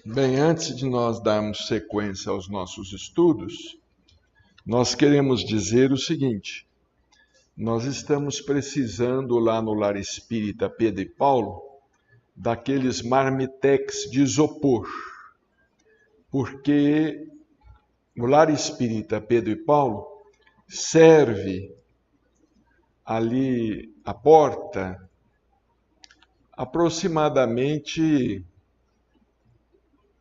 Bem, antes de nós darmos sequência aos nossos estudos, nós queremos dizer o seguinte: nós estamos precisando lá no Lar Espírita Pedro e Paulo daqueles marmitex de isopor, porque o Lar Espírita Pedro e Paulo serve ali à porta aproximadamente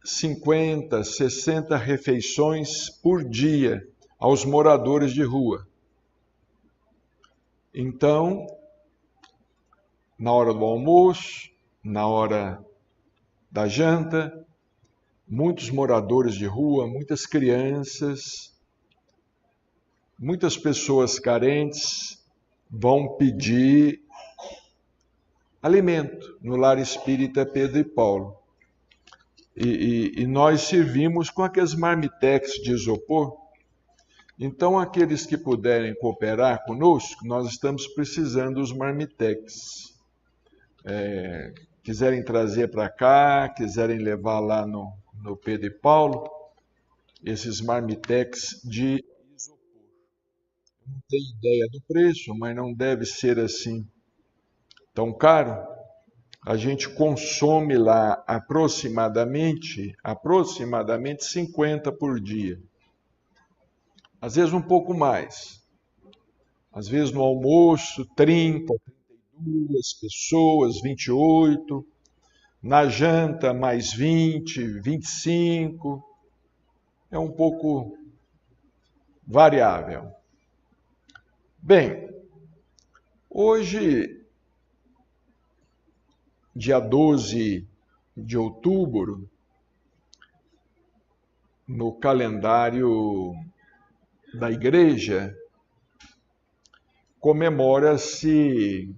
50, 60 refeições por dia aos moradores de rua. Então, na hora do almoço, na hora da janta, muitos moradores de rua, muitas crianças, muitas pessoas carentes vão pedir alimento no Lar Espírita Pedro e Paulo. E nós servimos com aqueles marmitex de isopor. Então, aqueles que puderem cooperar conosco, nós estamos precisando dos marmitex. Quiserem trazer para cá, quiserem levar lá no Pedro e Paulo, esses marmitex de isopor. Não tenho ideia do preço, mas não deve ser assim tão caro. A gente consome lá aproximadamente 50 por dia. Às vezes um pouco mais. Às vezes no almoço, 30, 32 pessoas, 28. Na janta, mais 20, 25. É um pouco variável. Bem, hoje, dia 12 de outubro, no calendário da igreja, comemora-se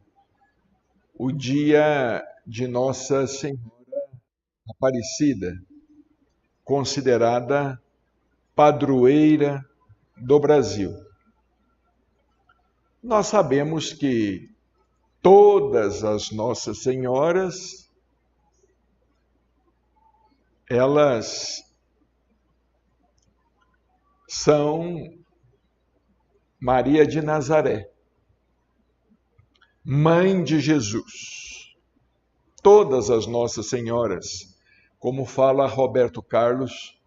o dia de Nossa Senhora Aparecida, considerada padroeira do Brasil. Nós sabemos que todas as Nossas Senhoras, elas são Maria de Nazaré, mãe de Jesus. Todas as Nossas Senhoras, como fala Roberto Carlos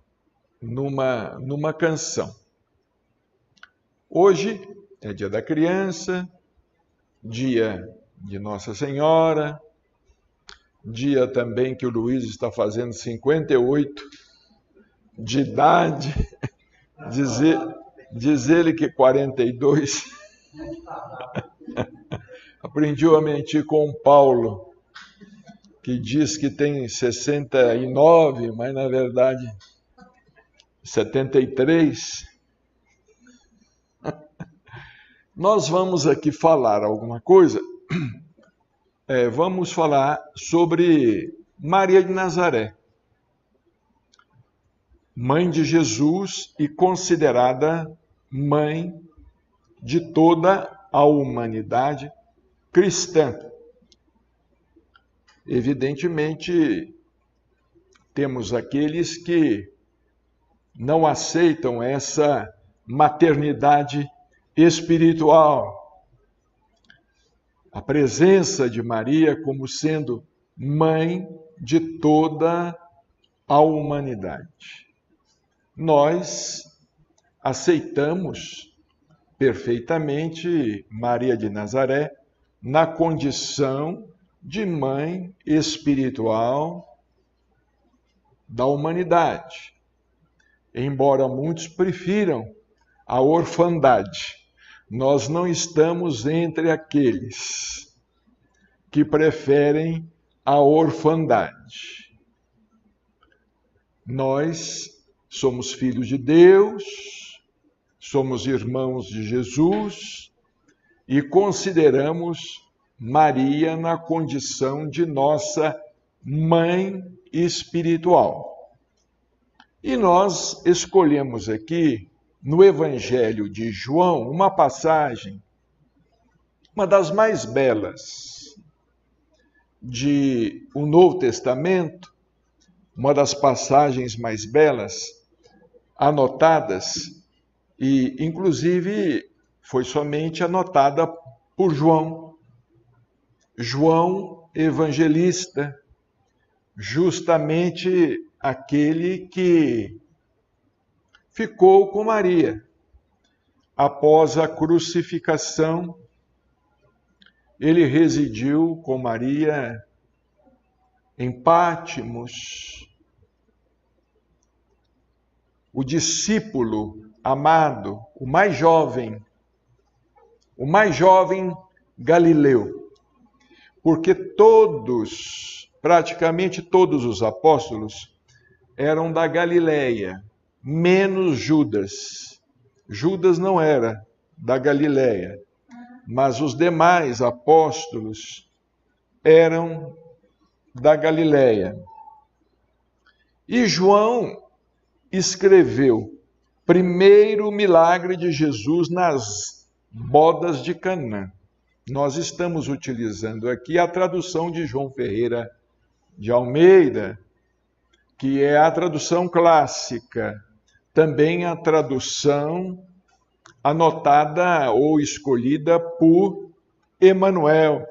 numa canção. Hoje é dia da criança, dia de Nossa Senhora, dia também que o Luiz está fazendo 58 de idade, diz ele que 42. Aprendi a mentir com o Paulo, que diz que tem 69, mas na verdade 73. Nós vamos aqui falar alguma coisa. Vamos falar sobre Maria de Nazaré, mãe de Jesus e considerada mãe de toda a humanidade cristã. Evidentemente, temos aqueles que não aceitam essa maternidade espiritual. A presença de Maria como sendo mãe de toda a humanidade. Nós aceitamos perfeitamente Maria de Nazaré na condição de mãe espiritual da humanidade, embora muitos prefiram a orfandade. Nós não estamos entre aqueles que preferem a orfandade. Nós somos filhos de Deus, somos irmãos de Jesus e consideramos Maria na condição de nossa mãe espiritual. E nós escolhemos aqui no Evangelho de João, uma passagem, uma das mais belas do Novo Testamento, uma das passagens mais belas, anotadas, e inclusive foi somente anotada por João. João evangelista, justamente aquele que ficou com Maria. Após a crucificação, ele residiu com Maria em Pátimos. O discípulo amado, o mais jovem Galileu, porque praticamente todos os apóstolos eram da Galileia, menos Judas. Judas não era da Galileia, mas os demais apóstolos eram da Galileia. E João escreveu primeiro milagre de Jesus nas bodas de Canaã. Nós estamos utilizando aqui a tradução de João Ferreira de Almeida, que é a tradução clássica, também a tradução anotada ou escolhida por Emanuel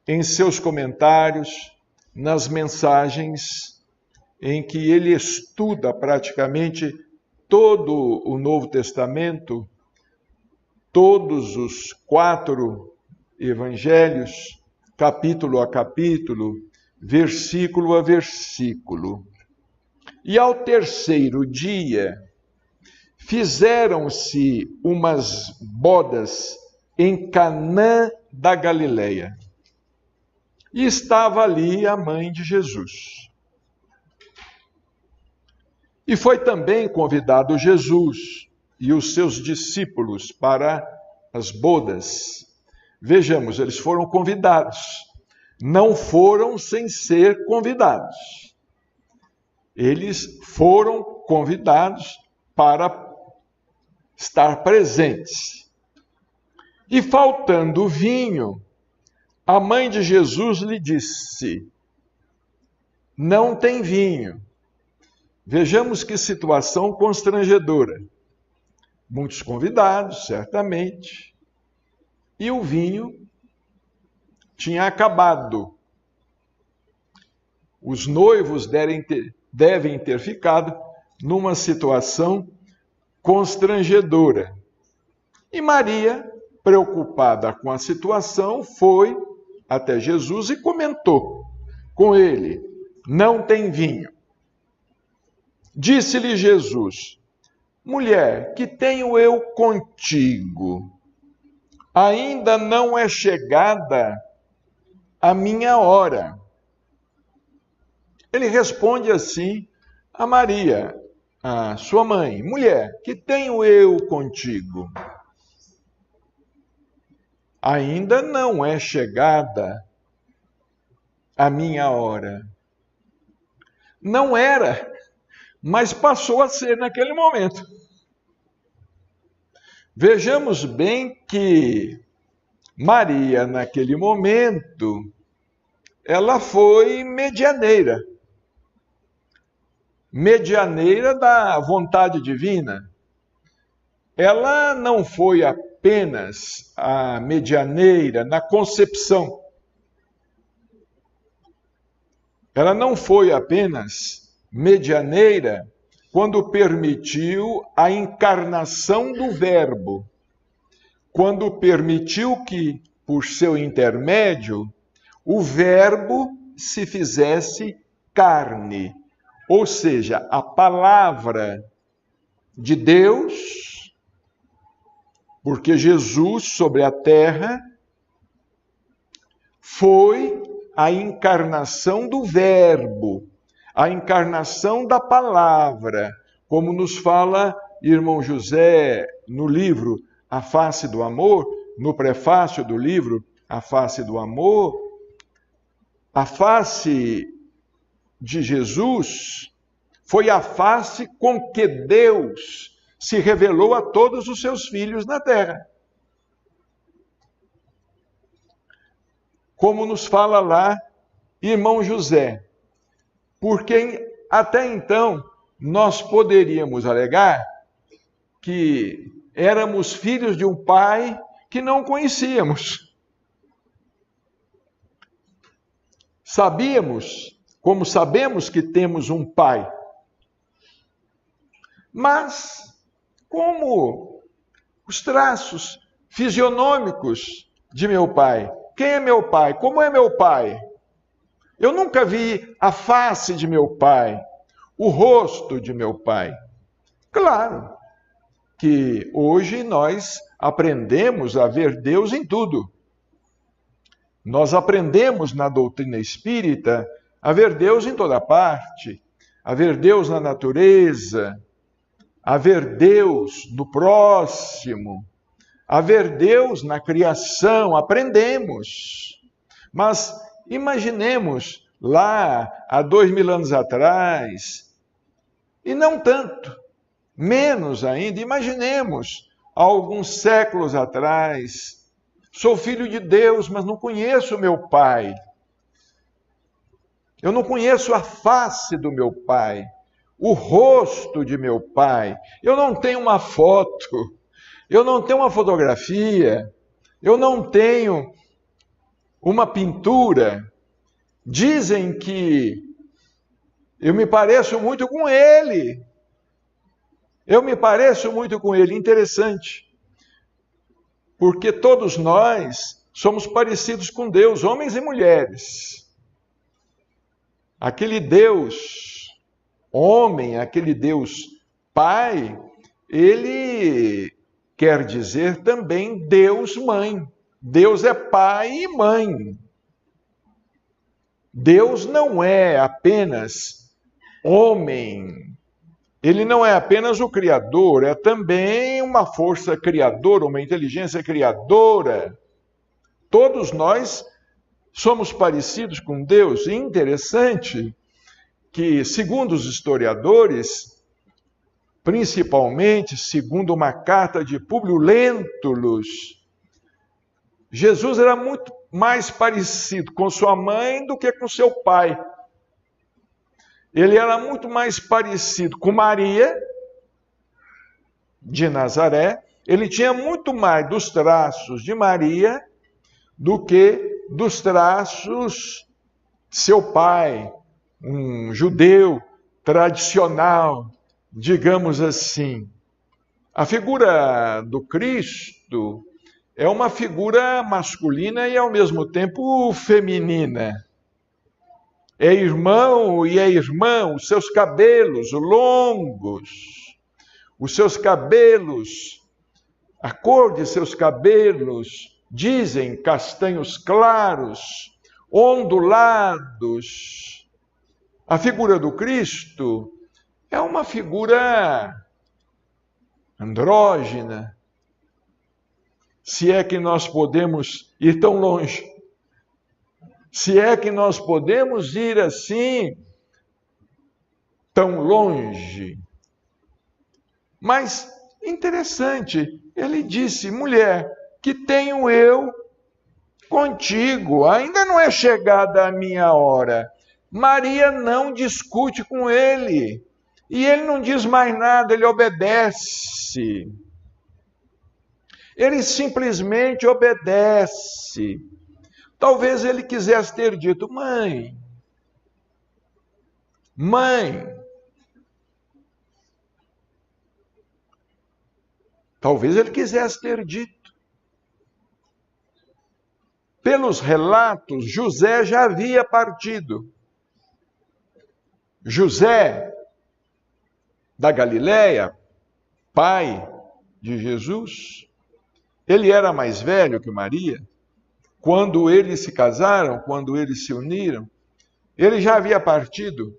em seus comentários, nas mensagens em que ele estuda praticamente todo o Novo Testamento, todos os 4 evangelhos, capítulo a capítulo, versículo a versículo. E ao terceiro dia, fizeram-se umas bodas em Canaã da Galileia. E estava ali a mãe de Jesus. E foi também convidado Jesus e os seus discípulos para as bodas. Vejamos, eles foram convidados. Não foram sem ser convidados. Eles foram convidados para estar presentes. E faltando vinho, a mãe de Jesus lhe disse: não tem vinho. Vejamos que situação constrangedora. Muitos convidados, certamente, e o vinho tinha acabado. Os noivos devem ter ficado numa situação constrangedora. E Maria, preocupada com a situação, foi até Jesus e comentou com ele: não tem vinho. Disse-lhe Jesus: mulher, que tenho eu contigo? Ainda não é chegada a minha hora. Ele responde assim a Maria, a sua mãe: mulher, que tenho eu contigo? Ainda não é chegada a minha hora. Não era, mas passou a ser naquele momento. Vejamos bem que Maria, naquele momento, ela foi medianeira. Medianeira da vontade divina. Ela não foi apenas a medianeira na concepção. Ela não foi apenas medianeira quando permitiu a encarnação do Verbo, quando permitiu que, por seu intermédio, o Verbo se fizesse carne, ou seja, a palavra de Deus, porque Jesus sobre a terra foi a encarnação do Verbo, a encarnação da palavra, como nos fala irmão José no livro A Face do Amor, no prefácio do livro A Face do Amor. A face de Jesus foi a face com que Deus se revelou a todos os seus filhos na terra. Como nos fala lá irmão José, porque Até então, nós poderíamos alegar que éramos filhos de um pai que não conhecíamos. Sabíamos, como sabemos que temos um pai. Mas, como os traços fisionômicos de meu pai? Quem é meu pai? Como é meu pai? Eu nunca vi a face de meu pai, o rosto de meu pai. Claro que hoje nós aprendemos a ver Deus em tudo. Nós aprendemos na doutrina espírita a ver Deus em toda parte, a ver Deus na natureza, a ver Deus no próximo, a ver Deus na criação, aprendemos. Mas imaginemos lá há 2000 anos atrás, e não tanto, menos ainda, imaginemos há alguns séculos atrás, sou filho de Deus, mas não conheço meu pai. Eu não conheço a face do meu pai, o rosto de meu pai. Eu não tenho uma foto, eu não tenho uma fotografia, eu não tenho uma pintura. Dizem que eu me pareço muito com ele. Eu me pareço muito com ele. Interessante. Porque todos nós somos parecidos com Deus, homens e mulheres. Aquele Deus homem, aquele Deus pai, ele quer dizer também Deus mãe. Deus é pai e mãe. Deus não é apenas homem. Ele não é apenas o Criador, é também uma força criadora, uma inteligência criadora. Todos nós somos parecidos com Deus. E interessante que, segundo os historiadores, principalmente segundo uma carta de Públio Lentulus, Jesus era muito mais parecido com sua mãe do que com seu pai. Ele era muito mais parecido com Maria, de Nazaré. Ele tinha muito mais dos traços de Maria do que dos traços de seu pai, um judeu tradicional, digamos assim. A figura do Cristo é uma figura masculina e ao mesmo tempo feminina. É irmão e é irmã, os seus cabelos longos, os seus cabelos, a cor de seus cabelos, dizem castanhos claros, ondulados. A figura do Cristo é uma figura andrógina, se é que nós podemos ir tão longe. Se é que nós podemos ir assim, tão longe. Mas, interessante, ele disse, mulher, que tenho eu contigo, ainda não é chegada a minha hora. Maria não discute com ele, e ele não diz mais nada, ele obedece. Ele simplesmente obedece. Talvez ele quisesse ter dito, mãe, talvez ele quisesse ter dito. Pelos relatos, José já havia partido. José da Galileia, pai de Jesus, ele era mais velho que Maria. Quando eles se casaram, quando eles se uniram, ele já havia partido.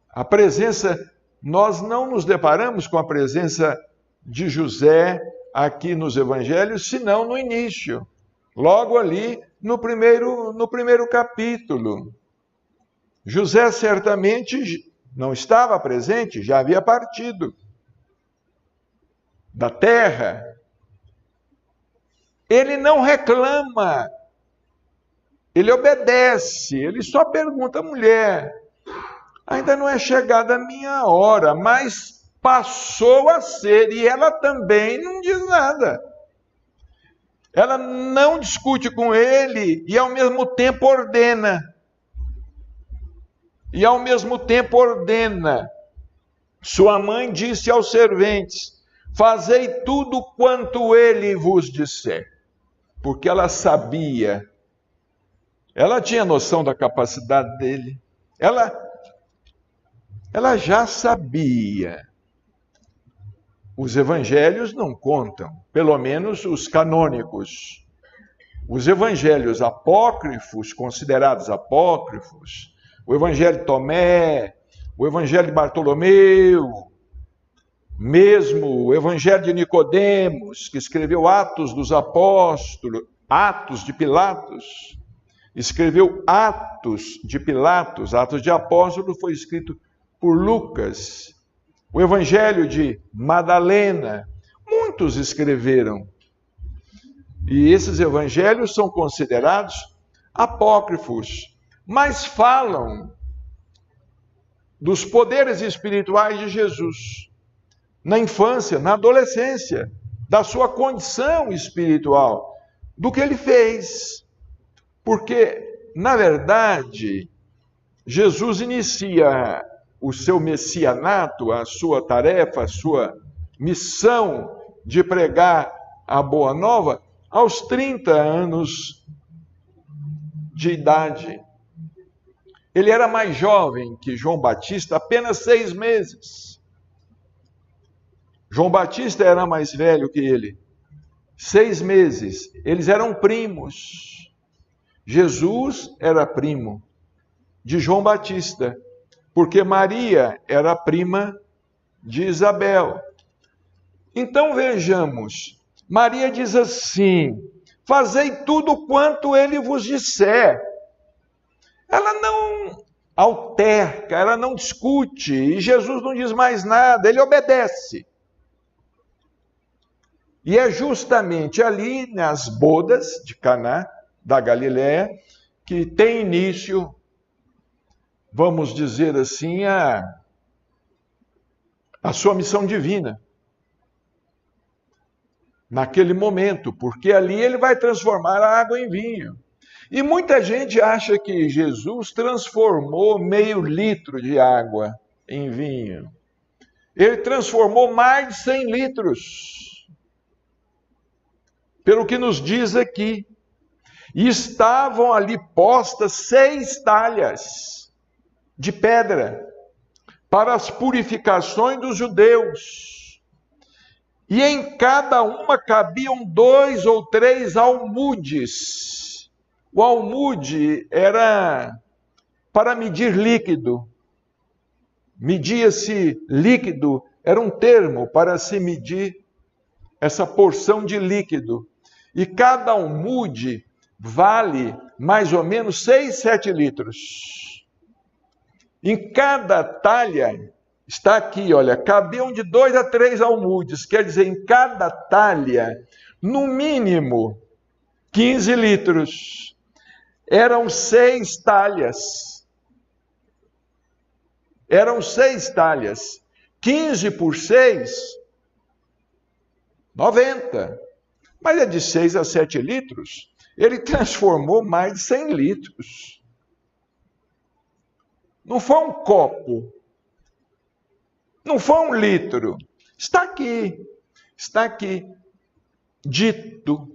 A presença, nós não nos deparamos com a presença de José aqui nos evangelhos, senão no início, logo ali no primeiro capítulo. José certamente não estava presente, já havia partido da terra. Ele não reclama, ele obedece, ele só pergunta à mulher, ainda não é chegada a minha hora, mas passou a ser. E ela também não diz nada. Ela não discute com ele e ao mesmo tempo ordena. E ao mesmo tempo ordena. Sua mãe disse aos serventes: fazei tudo quanto ele vos disser. Porque ela sabia, ela tinha noção da capacidade dele. Ela já sabia. Os evangelhos não contam, pelo menos os canônicos. Os evangelhos apócrifos, considerados apócrifos, o evangelho de Tomé, o evangelho de Bartolomeu, mesmo o evangelho de Nicodemos, que escreveu Atos dos Apóstolos, Atos de Pilatos, escreveu Atos de Pilatos, Atos de Apóstolo foi escrito por Lucas. O evangelho de Madalena, muitos escreveram. E esses evangelhos são considerados apócrifos, mas falam dos poderes espirituais de Jesus na infância, na adolescência, da sua condição espiritual, do que ele fez. Porque, na verdade, Jesus inicia o seu messianato, a sua tarefa, a sua missão de pregar a Boa Nova aos 30 anos de idade. Ele era mais jovem que João Batista, apenas 6 meses. João Batista era mais velho que ele, 6 meses. Eles eram primos. Jesus era primo de João Batista, porque Maria era prima de Isabel. Então vejamos, Maria diz assim: fazei tudo quanto ele vos disser. Ela não alterca, ela não discute, e Jesus não diz mais nada, ele obedece. E é justamente ali nas bodas de Caná da Galileia que tem início, vamos dizer assim, a sua missão divina. Naquele momento, porque ali ele vai transformar a água em vinho. E muita gente acha que Jesus transformou meio litro de água em vinho. Ele transformou mais de 100 litros. Pelo que nos diz aqui. E estavam ali postas 6 talhas de pedra para as purificações dos judeus. E em cada uma cabiam 2 ou 3 almudes. O almude era para medir líquido. Media-se líquido, era um termo para se medir essa porção de líquido. E cada almude vale mais ou menos 6, 7 litros. Em cada talha, está aqui, olha, cabiam de 2 a 3 almudes, quer dizer, em cada talha, no mínimo 15 litros. Eram 6 talhas. Eram 6 talhas. 15 por 6, 90. Mas é de 6 a 7 litros. Ele transformou mais de 100 litros. Não foi um copo. Não foi 1 litro. Está aqui, dito,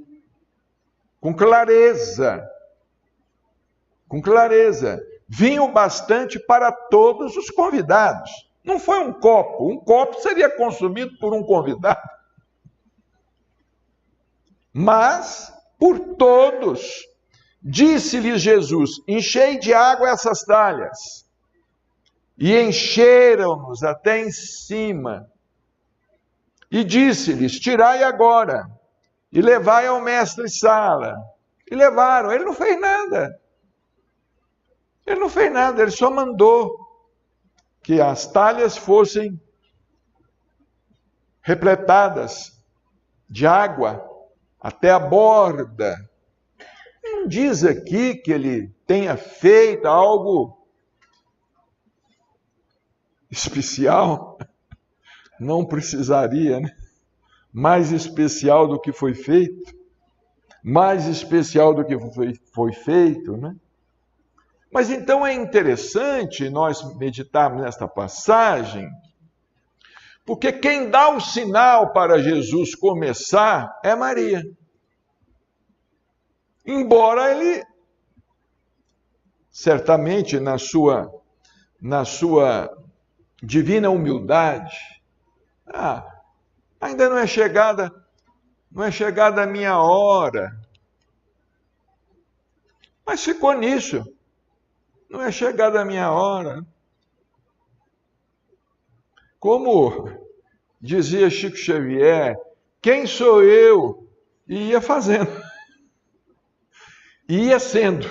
com clareza, vinho bastante para todos os convidados. Não foi um copo seria consumido por um convidado, mas por todos. Disse-lhes Jesus: enchei de água essas talhas. E encheram-nos até em cima. E disse-lhes: tirai agora, e levai ao mestre-sala. E levaram. Ele não fez nada. Ele só mandou que as talhas fossem repletadas de água até a borda. Não diz aqui que ele tenha feito algo especial? Não precisaria, né? Mais especial do que foi feito? Mais especial do que foi feito, né? Mas então é interessante nós meditarmos nesta passagem, porque quem dá o sinal para Jesus começar é Maria. Embora ele, certamente na sua divina humildade, ainda não é chegada a minha hora. Mas ficou nisso. Não é chegada a minha hora. Como dizia Chico Xavier, quem sou eu? E ia fazendo. Ia sendo.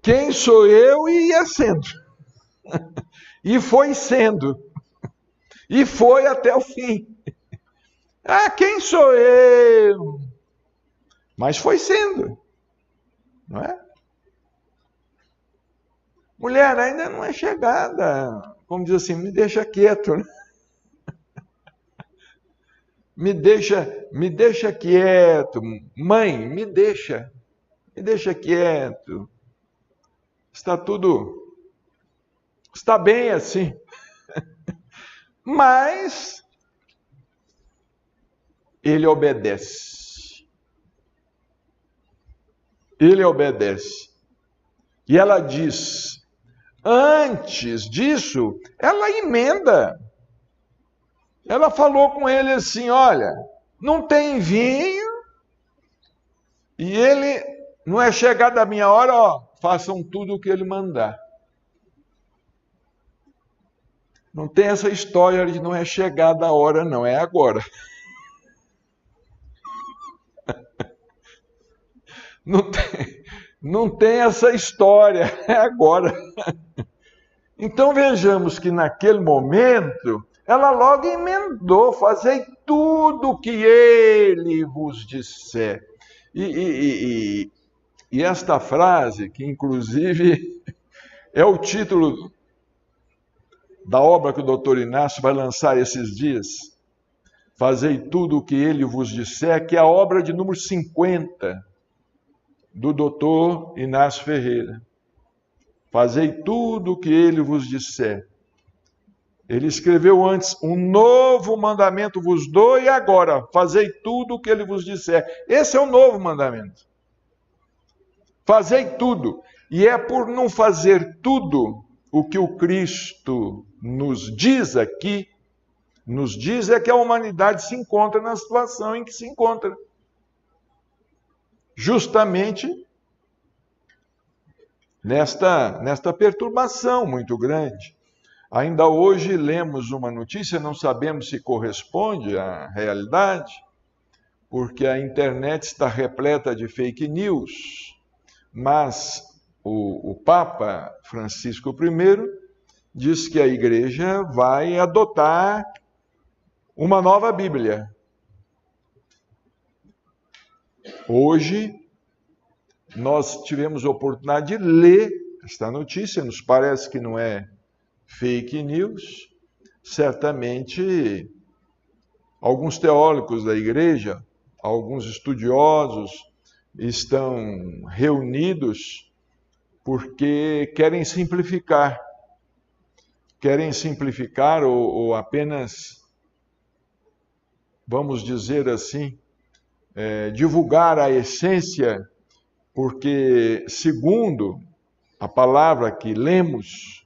Quem sou eu? E ia sendo. E foi sendo. E foi até o fim. Quem sou eu? Mas foi sendo. Não é? Mulher, ainda não é chegada. Como diz assim, me deixa quieto. Né? Me deixa quieto. Mãe, me deixa quieto. Está bem assim. Mas ele obedece. Ele obedece. E ela diz, antes disso, ela emenda. Ela falou com ele assim, olha, não tem vinho, e ele, não é chegada a minha hora, façam tudo o que ele mandar. Não tem essa história de não é chegada a hora, não, é agora. Não tem essa história, é agora. Então vejamos que naquele momento, ela logo emendou, fazei tudo o que ele vos disser. E esta frase, que inclusive é o título da obra que o doutor Inácio vai lançar esses dias, fazei tudo o que ele vos disser, que é a obra de número 50 do doutor Inácio Ferreira. Fazei tudo o que ele vos disser. Ele escreveu antes, um novo mandamento vos dou, e agora, fazei tudo o que ele vos disser. Esse é o novo mandamento. Fazei tudo. E é por não fazer tudo o que o Cristo nos diz aqui, nos diz é que a humanidade se encontra na situação em que se encontra. Justamente nesta perturbação muito grande. Ainda hoje lemos uma notícia, não sabemos se corresponde à realidade, porque a internet está repleta de fake news, mas o Papa Francisco I diz que a Igreja vai adotar uma nova Bíblia. Hoje, nós tivemos a oportunidade de ler esta notícia, nos parece que não é fake news. Certamente, alguns teólogos da Igreja, alguns estudiosos, estão reunidos porque querem simplificar ou apenas, vamos dizer assim, divulgar a essência, porque, segundo a palavra que lemos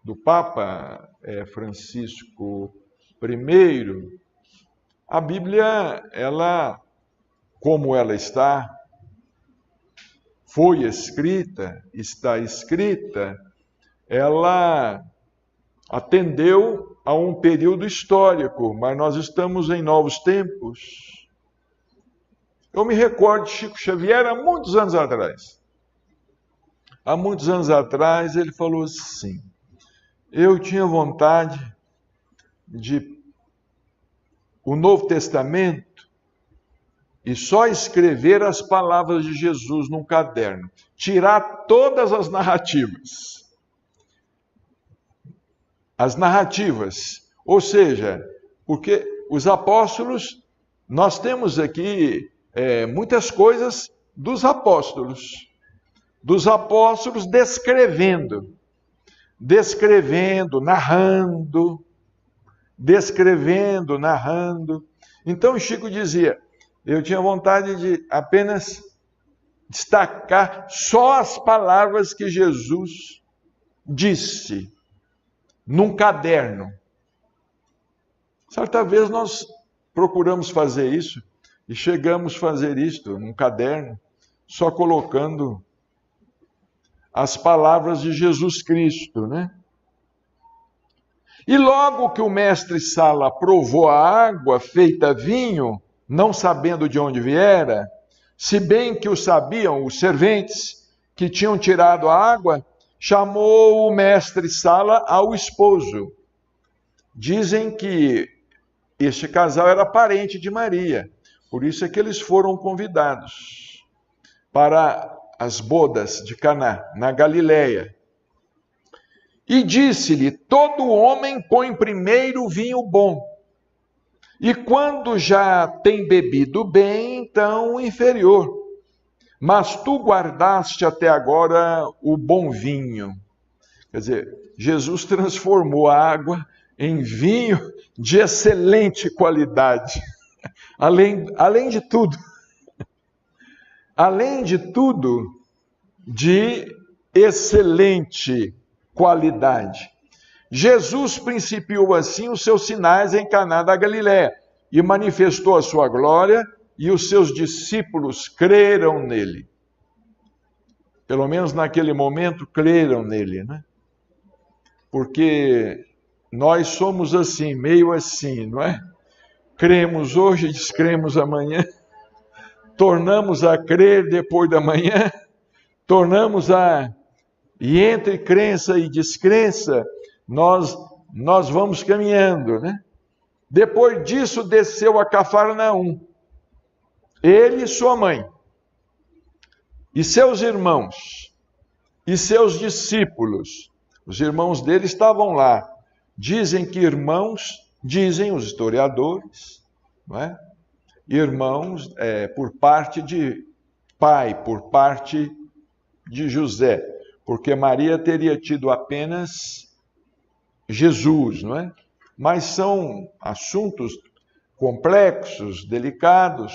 do Papa Francisco I, a Bíblia, ela, como ela foi escrita, está escrita, ela atendeu a um período histórico, mas nós estamos em novos tempos. Eu me recordo de Chico Xavier há muitos anos atrás. Há muitos anos atrás ele falou assim, eu tinha vontade de o Novo Testamento e só escrever as palavras de Jesus num caderno, tirar todas as narrativas. as narrativas. Ou seja, porque os apóstolos, nós temos aqui muitas coisas dos apóstolos descrevendo, narrando. Então Chico dizia, eu tinha vontade de apenas destacar só as palavras que Jesus disse num caderno. Certa vez nós procuramos fazer isso e chegamos a fazer isto num caderno, só colocando as palavras de Jesus Cristo, né? E logo que o mestre Sala provou a água feita vinho, não sabendo de onde viera, se bem que o sabiam os serventes que tinham tirado a água, chamou o mestre Sala ao esposo. Dizem que este casal era parente de Maria, por isso é que eles foram convidados para as bodas de Caná, na Galileia. E disse-lhe, todo homem põe primeiro o vinho bom, e quando já tem bebido bem, então o inferior. Mas tu guardaste até agora o bom vinho. Quer dizer, Jesus transformou a água em vinho de excelente qualidade. Além de tudo, de excelente qualidade. Jesus principiou assim os seus sinais em Caná da Galileia e manifestou a sua glória, e os seus discípulos creram nele. Pelo menos naquele momento creram nele, né? Porque nós somos assim, meio assim, não é? Cremos hoje, descremos amanhã, tornamos a crer depois da manhã, e entre crença e descrença, nós vamos caminhando, né? Depois disso, desceu a Cafarnaum, ele e sua mãe, e seus irmãos, e seus discípulos. Os irmãos dele estavam lá. Dizem os historiadores, não é? Irmãos por parte de pai, por parte de José, porque Maria teria tido apenas Jesus, não é? Mas são assuntos complexos, delicados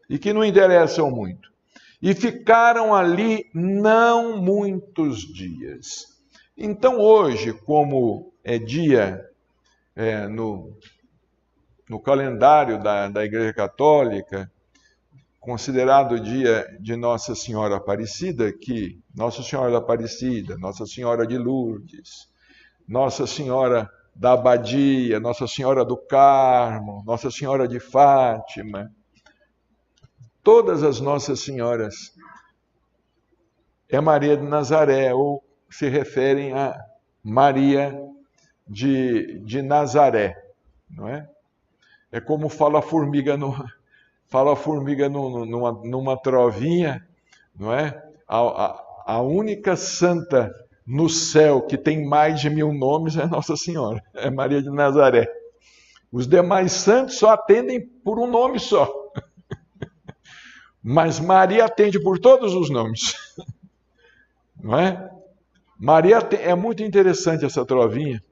e que não interessam muito. E ficaram ali não muitos dias. Então hoje, como é dia no calendário da Igreja Católica, considerado o dia de Nossa Senhora Aparecida, que Nossa Senhora da Aparecida, Nossa Senhora de Lourdes, Nossa Senhora da Abadia, Nossa Senhora do Carmo, Nossa Senhora de Fátima, todas as Nossas Senhoras é Maria de Nazaré, ou se referem a Maria de Nazaré, não é? É como fala a formiga numa trovinha, não é? A única santa no céu que tem mais de 1000 nomes é Nossa Senhora, é Maria de Nazaré. Os demais santos só atendem por um nome só. Mas Maria atende por todos os nomes. Não é? Maria é muito interessante essa trovinha.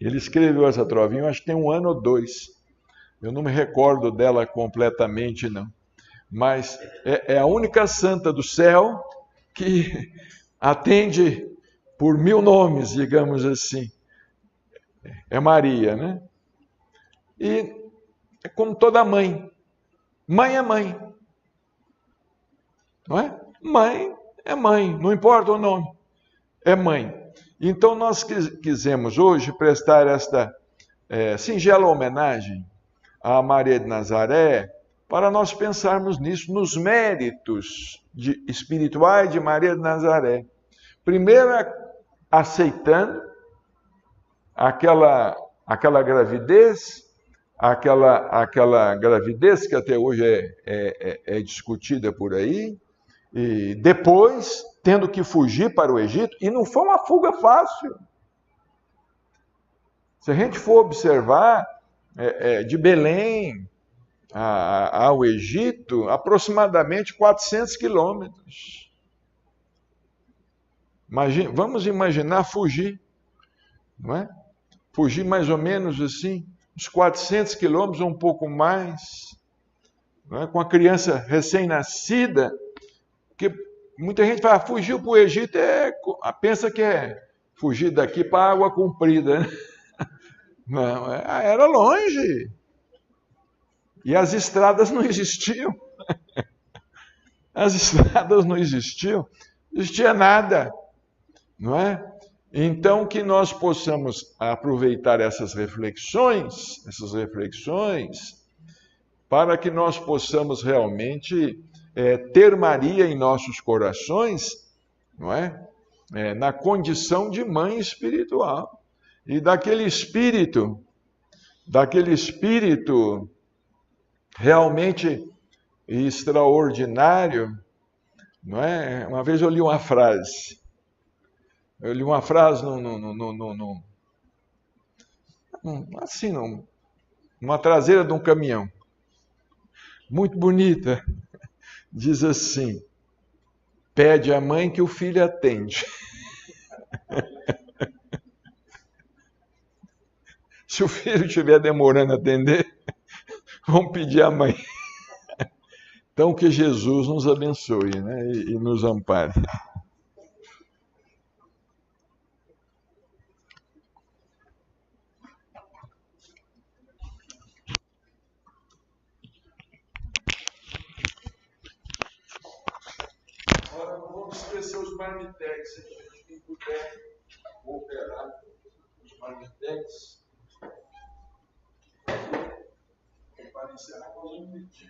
Ele escreveu essa trovinha, eu acho que tem 1 ano ou 2. Eu não me recordo dela completamente, não. Mas é a única santa do céu que atende por 1000 nomes, digamos assim. É Maria, né? E é como toda mãe. Mãe é mãe. Não é? Mãe é mãe, não importa o nome. É mãe. Então nós quisemos hoje prestar esta singela homenagem a Maria de Nazaré, para nós pensarmos nisso, nos méritos espirituais de Maria de Nazaré. Primeiro, aceitando aquela gravidez, aquela gravidez que até hoje é discutida por aí, e depois tendo que fugir para o Egito, e não foi uma fuga fácil. Se a gente for observar, de Belém ao Egito, aproximadamente 400 quilômetros. Vamos imaginar fugir, não é? Fugir mais ou menos assim, uns 400 quilômetros ou um pouco mais, não é? Com a criança recém-nascida, que muita gente fala, fugiu para o Egito, pensa que é fugir daqui para a água comprida, né? Não, era longe. E as estradas não existiam. As estradas não existiam, não existia nada, não é? Então, que nós possamos aproveitar essas reflexões, para que nós possamos realmente ter Maria em nossos corações, não é? Na condição de mãe espiritual. E daquele espírito realmente extraordinário, não é? Uma vez eu li uma frase. Numa traseira de um caminhão. Muito bonita. Diz assim: pede à mãe que o filho atende. Se o filho estiver demorando a atender, vamos pedir à mãe. Então, que Jesus nos abençoe, né? E nos ampare. Agora, não vamos esquecer os marmitex. Quem puder cooperar com os marmitex, para encerrar, nós vamos pedir.